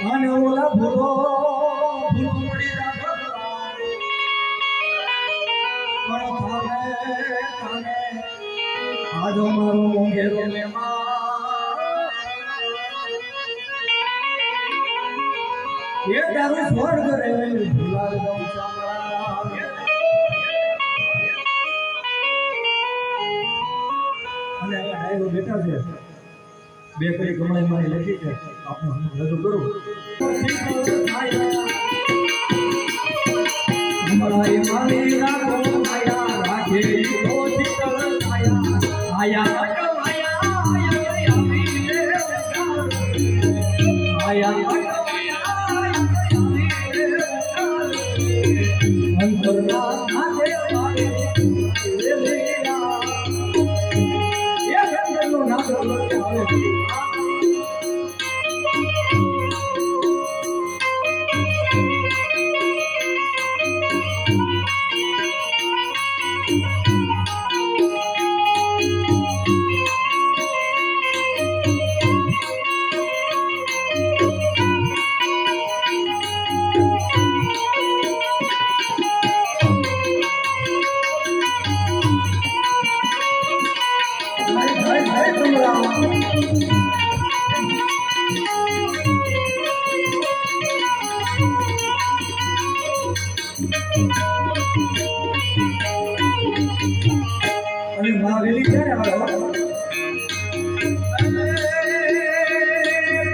અને ઓલા ભૂલો ભૂલડી રાખો પણ થાને આજો મારો મોંઘેરો મહેમાન એ દારૂ સ્વર્ગ રે ભૂલાર દમ ચામડા અને આ ડાયરો બેઠા છે બે કઈ કમાઈ મારી લખી છે આપણે રજૂ કરું હમણાં એ મારી રાખો આયા રાખે ઓ શીતળ આયા આયા અને માવેલી ક્યારે આવે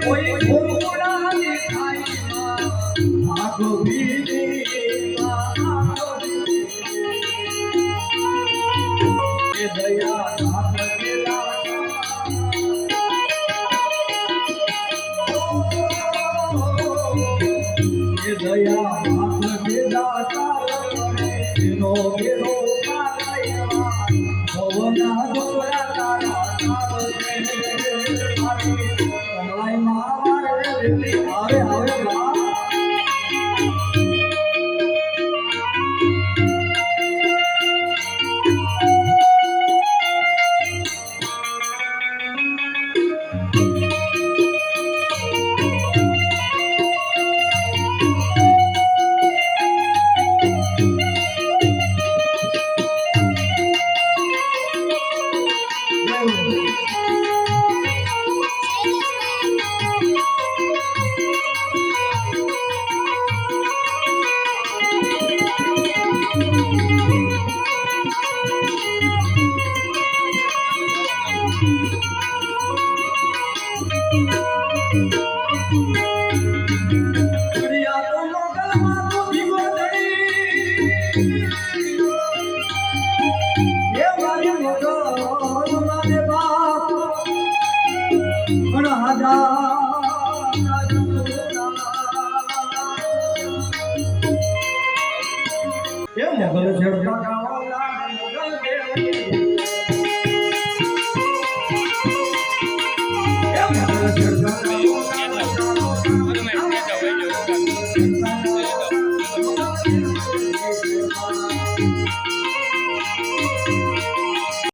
કોઈ કોડા દેખાય આખો બીજી એ દયા હાથ કેલા એ દયા હાથ કેલા એનો કેરો ભવના દોરા તારા કમલાઈ માં આવે આવે બા મોગલ ઝડપા